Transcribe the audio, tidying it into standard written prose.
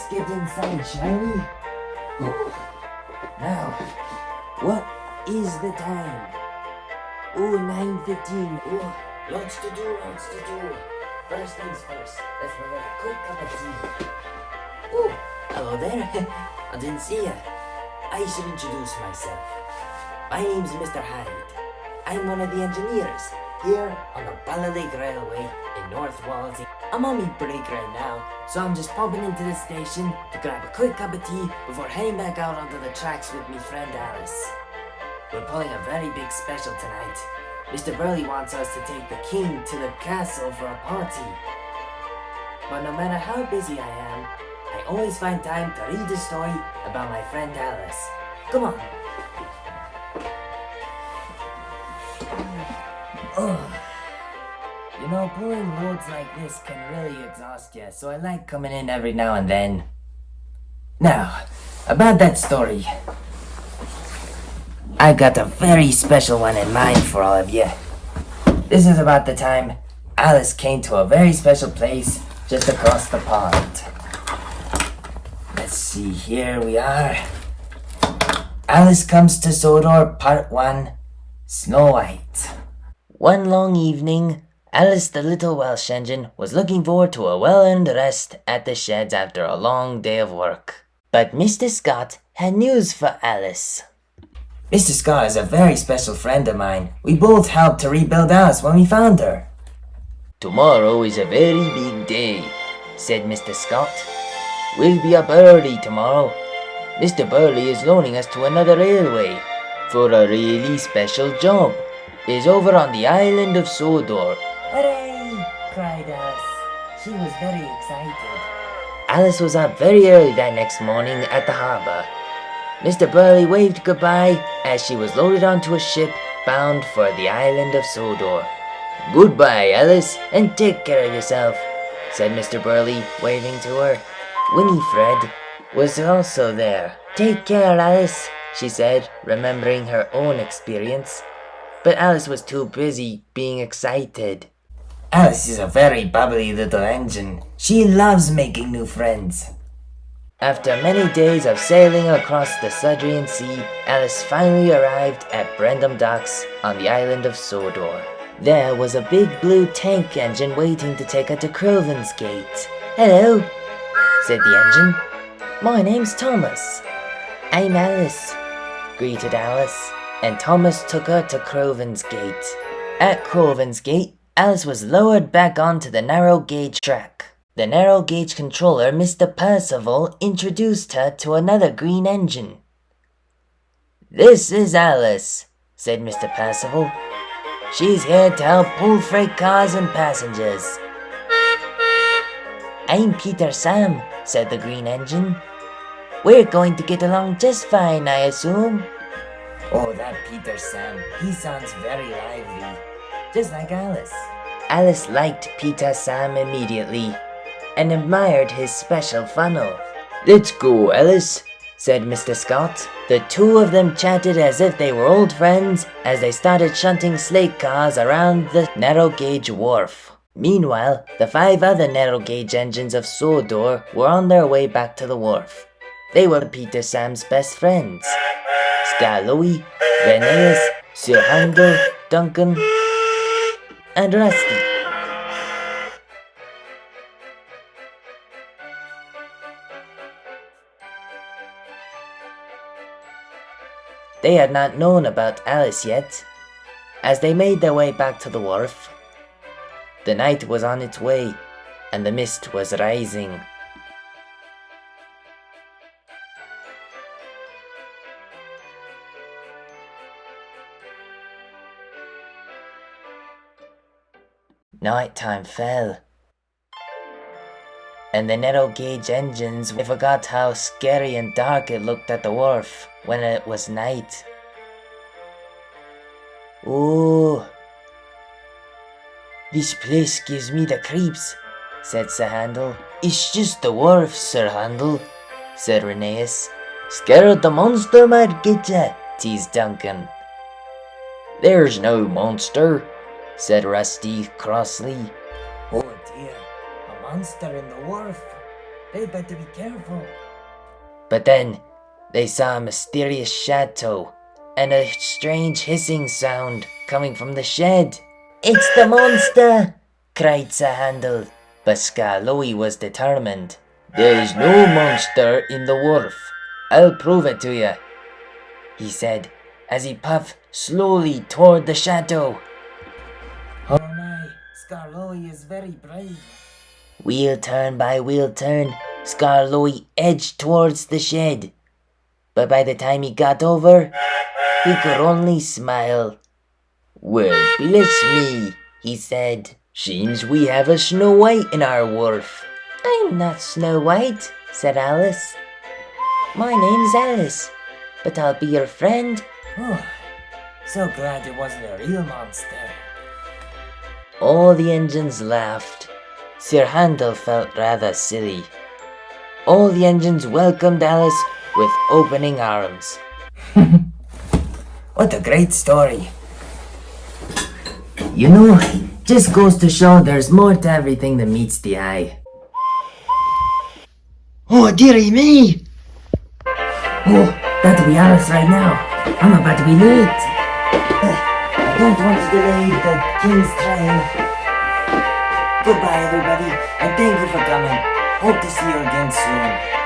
Let's get inside, shall we? Now, what is the time? 9:15. Lots to do. First things first, let's have a quick cup of tea. Hello there. I didn't see you. I should introduce myself. My name's Mr. Hyde. I'm one of the engineers here on the Bala Railway in North Wales. I'm on my break right now, so I'm just popping into the station to grab a quick cup of tea before heading back out onto the tracks with my friend Alice. We're pulling a very big special tonight. Mr. Burley wants us to take the king to the castle for a party. But no matter how busy I am, I always find time to read a story about my friend Alice. Come on. You know, pulling loads like this can really exhaust you, so I like coming in every now and then. Now, about that story. I got a very special one in mind for all of you. This is about the time Alice came to a very special place just across the pond. Let's see, here we are. Alice Comes to Sodor, Part 1, Snow White. One long evening, Alice the little Welsh engine was looking forward to a well-earned rest at the sheds after a long day of work. But Mr. Scott had news for Alice. Mr. Scott is a very special friend of mine. We both helped to rebuild Alice when we found her. Tomorrow is a very big day, said Mr. Scott. We'll be up early tomorrow. Mr. Burley is loaning us to another railway for a really special job. It's over on the island of Sodor. Hooray! Cried Alice. She was very excited. Alice was up very early that next morning at the harbour. Mr. Burley waved goodbye as she was loaded onto a ship bound for the island of Sodor. Goodbye, Alice, and take care of yourself, said Mr. Burley, waving to her. Winifred was also there. Take care, Alice, she said, remembering her own experience. But Alice was too busy being excited. Alice is a very bubbly little engine. She loves making new friends. After many days of sailing across the Sudrian Sea, Alice finally arrived at Brendam Docks on the island of Sodor. There was a big blue tank engine waiting to take her to Croven's Gate. Hello, said the engine. My name's Thomas. I'm Alice, greeted Alice, and Thomas took her to Croven's Gate. At Croven's Gate, Alice was lowered back onto the narrow gauge track. The narrow gauge controller, Mr. Percival, introduced her to another green engine. This is Alice, said Mr. Percival. She's here to help pull freight cars and passengers. I'm Peter Sam, said the green engine. We're going to get along just fine, I assume. Oh, that Peter Sam, he sounds very lively, just like Alice. Alice liked Peter Sam immediately and admired his special funnel. Let's go, Alice, said Mr. Scott. The two of them chatted as if they were old friends as they started shunting slate cars around the narrow gauge wharf. Meanwhile, the 5 other narrow gauge engines of Sodor were on their way back to the wharf. They were Peter Sam's best friends. Skarloey, Reneus, Sir Handel, Duncan, and Rusty. They had not known about Alice yet. As they made their way back to the wharf, the night was on its way, and the mist was rising. Nighttime fell, and the narrow gauge engines forgot how scary and dark it looked at the wharf when it was night. Oh, this place gives me the creeps, said Sir Handel. It's just the wharf, Sir Handel, said Reneus. Scared the monster might get ya, teased Duncan. There's no monster, said Rusty crossly. Oh dear, a monster in the wharf, They'd better be careful. But then, they saw a mysterious chateau and a strange hissing sound coming from the shed. "It's the monster!" cried Sir Handel, but Skarloey was determined. "There's no monster in the wharf. I'll prove it to you," he said, as he puffed slowly toward the chateau. "Oh my, Skarloey is very brave." Wheel turn by wheel turn, Skarloey edged towards the shed. But by the time he got over, he could only smile. "Well, bless me," he said. "Seems we have a Snow White in our wharf." "I'm not Snow White," said Alice. "My name's Alice, but I'll be your friend." Oh, so glad it wasn't a real monster. All the engines laughed. Sir Handel felt rather silly. All the engines welcomed Alice with opening arms. What a great story. You know, just goes to show there's more to everything than meets the eye. Oh, dearie me! Oh, that'll be Alice right now. I'm about to be late. I don't want to delay the King's train. Goodbye, everybody, and thank you for coming. Hope to see you again soon.